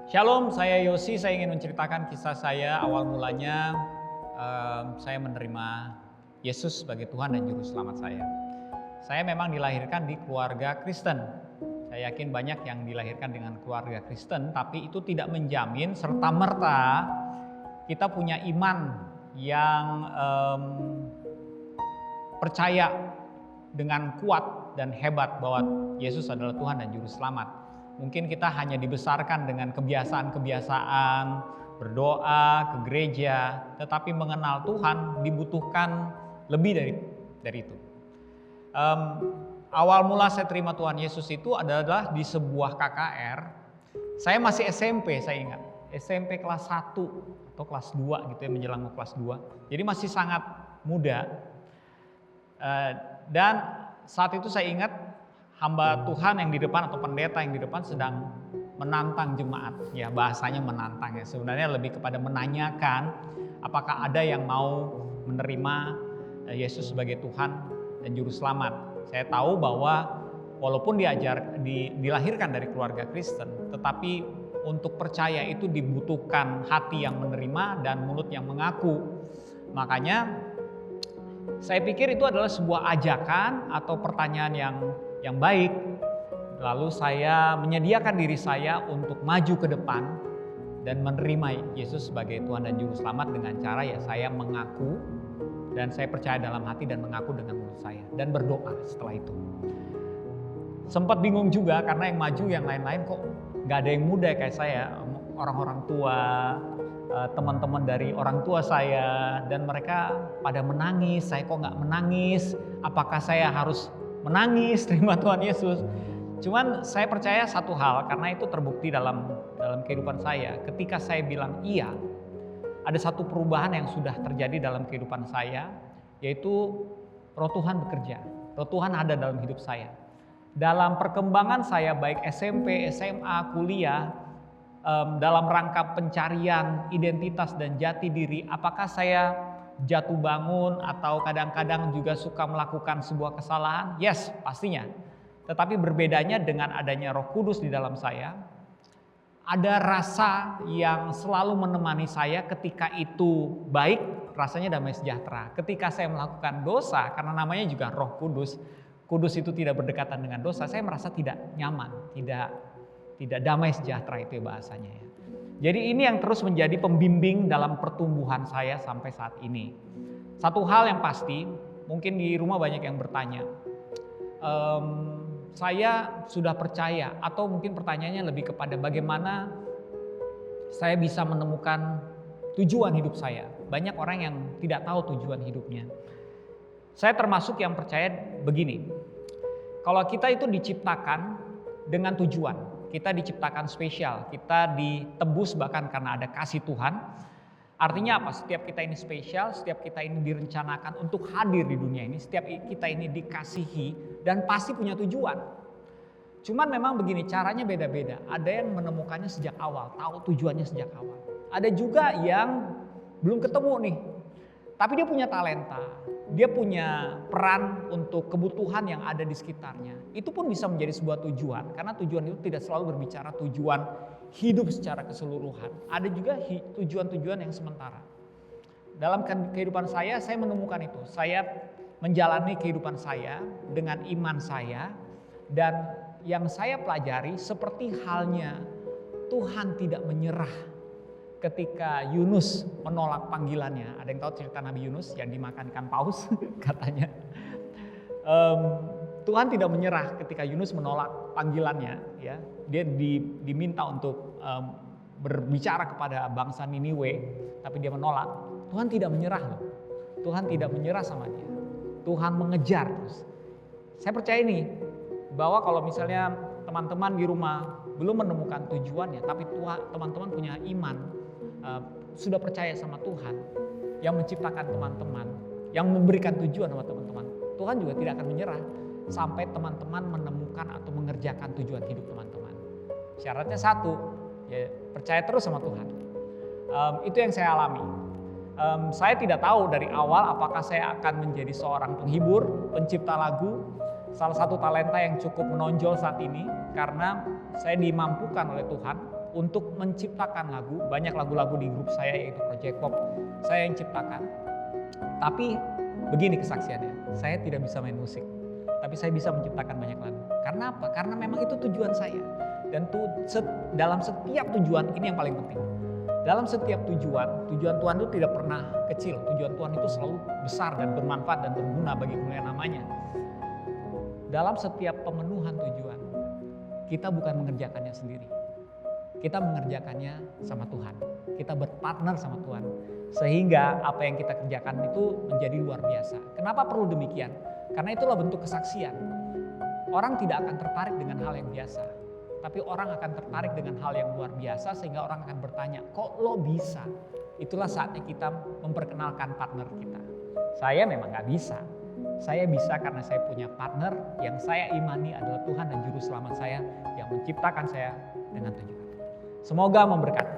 Shalom, saya Yosi. Saya ingin menceritakan kisah saya. Awal mulanya saya menerima Yesus sebagai Tuhan dan Juru Selamat saya. Saya memang dilahirkan di keluarga Kristen. Saya yakin banyak yang dilahirkan dengan keluarga Kristen, tapi itu tidak menjamin serta-merta kita punya iman yang percaya dengan kuat dan hebat bahwa Yesus adalah Tuhan dan Juru Selamat. Mungkin kita hanya dibesarkan dengan kebiasaan-kebiasaan, berdoa, ke gereja, tetapi mengenal Tuhan dibutuhkan lebih dari itu. Awal mula saya terima Tuhan Yesus itu adalah di sebuah KKR. Saya masih SMP, saya ingat. SMP kelas 1 atau kelas 2 gitu ya, menjelang kelas 2. Jadi masih sangat muda. Dan saat itu saya ingat hamba Tuhan yang di depan atau pendeta yang di depan sedang menantang jemaat. Ya, bahasanya menantang ya. Sebenarnya lebih kepada menanyakan apakah ada yang mau menerima Yesus sebagai Tuhan dan Juru Selamat. Saya tahu bahwa walaupun dilahirkan dari keluarga Kristen, tetapi untuk percaya itu dibutuhkan hati yang menerima dan mulut yang mengaku. Makanya saya pikir itu adalah sebuah ajakan atau pertanyaan yang baik. Lalu saya menyediakan diri saya untuk maju ke depan dan menerima Yesus sebagai Tuhan dan Juru Selamat dengan cara ya saya mengaku dan saya percaya dalam hati dan mengaku dengan mulut saya dan berdoa setelah itu. Sempat bingung juga karena yang maju yang lain-lain kok gak ada yang muda kayak saya, orang-orang tua, teman-teman dari orang tua saya, dan mereka pada menangis. Saya kok gak menangis, apakah saya harus menangis terima Tuhan Yesus? Cuman saya percaya satu hal, karena itu terbukti dalam kehidupan saya. Ketika saya bilang iya, ada satu perubahan yang sudah terjadi dalam kehidupan saya, yaitu Roh Tuhan bekerja. Roh Tuhan ada dalam hidup saya. Dalam perkembangan saya baik SMP, SMA, kuliah, dalam rangka pencarian identitas dan jati diri, apakah saya jatuh bangun atau kadang-kadang juga suka melakukan sebuah kesalahan? Yes, pastinya. Tetapi berbedanya dengan adanya Roh Kudus di dalam saya, ada rasa yang selalu menemani saya ketika itu baik, rasanya damai sejahtera. Ketika saya melakukan dosa, karena namanya juga Roh Kudus, Kudus itu tidak berdekatan dengan dosa, saya merasa tidak nyaman, tidak damai sejahtera itu bahasanya ya. Jadi ini yang terus menjadi pembimbing dalam pertumbuhan saya sampai saat ini. Satu hal yang pasti, mungkin di rumah banyak yang bertanya, saya sudah percaya atau mungkin pertanyaannya lebih kepada bagaimana saya bisa menemukan tujuan hidup saya. Banyak orang yang tidak tahu tujuan hidupnya. Saya termasuk yang percaya begini, kalau kita itu diciptakan dengan tujuan, kita diciptakan spesial, kita ditebus bahkan karena ada kasih Tuhan. Artinya apa? Setiap kita ini spesial, setiap kita ini direncanakan untuk hadir di dunia ini, setiap kita ini dikasihi dan pasti punya tujuan. Cuman memang begini, caranya beda-beda. Ada yang menemukannya sejak awal, tahu tujuannya sejak awal. Ada juga yang belum ketemu nih, tapi dia punya talenta, dia punya peran untuk kebutuhan yang ada di sekitarnya. Itu pun bisa menjadi sebuah tujuan, karena tujuan itu tidak selalu berbicara tujuan hidup secara keseluruhan. Ada juga tujuan-tujuan yang sementara. Dalam kehidupan saya menemukan itu. Saya menjalani kehidupan saya dengan iman saya, dan yang saya pelajari seperti halnya Tuhan tidak menyerah ketika Yunus menolak panggilannya. Ada yang tahu cerita Nabi Yunus yang dimakan ikan paus katanya. Tuhan tidak menyerah ketika Yunus menolak panggilannya. Ya, dia diminta untuk berbicara kepada bangsa Niniwe, tapi dia menolak. Tuhan tidak menyerah loh. Tuhan tidak menyerah sama dia. Tuhan mengejar terus. Saya percaya ini bahwa kalau misalnya teman-teman di rumah belum menemukan tujuannya, tapi teman-teman punya iman, sudah percaya sama Tuhan yang menciptakan teman-teman, yang memberikan tujuan sama teman-teman, Tuhan juga tidak akan menyerah sampai teman-teman menemukan atau mengerjakan tujuan hidup teman-teman. Syaratnya satu, ya percaya terus sama Tuhan. Itu yang saya alami. Saya tidak tahu dari awal apakah saya akan menjadi seorang penghibur, pencipta lagu, salah satu talenta yang cukup menonjol saat ini karena saya dimampukan oleh Tuhan untuk menciptakan lagu. Banyak lagu-lagu di grup saya yaitu Project Pop saya yang ciptakan. Tapi begini kesaksiannya, saya tidak bisa main musik, tapi saya bisa menciptakan banyak lagu. Karena apa? Karena memang itu tujuan saya. Dan dalam setiap tujuan, ini yang paling penting. Dalam setiap tujuan Tuhan itu tidak pernah kecil. Tujuan Tuhan itu selalu besar dan bermanfaat dan berguna bagi kemuliaan namanya. Dalam setiap pemenuhan tujuan, kita bukan mengerjakannya sendiri. Kita mengerjakannya sama Tuhan. Kita berpartner sama Tuhan. Sehingga apa yang kita kerjakan itu menjadi luar biasa. Kenapa perlu demikian? Karena itulah bentuk kesaksian. Orang tidak akan tertarik dengan hal yang biasa. Tapi orang akan tertarik dengan hal yang luar biasa sehingga orang akan bertanya, kok lo bisa? Itulah saatnya kita memperkenalkan partner kita. Saya memang gak bisa. Saya bisa karena saya punya partner yang saya imani adalah Tuhan dan Juru Selamat saya yang menciptakan saya dengan tujuan. Semoga memberkati.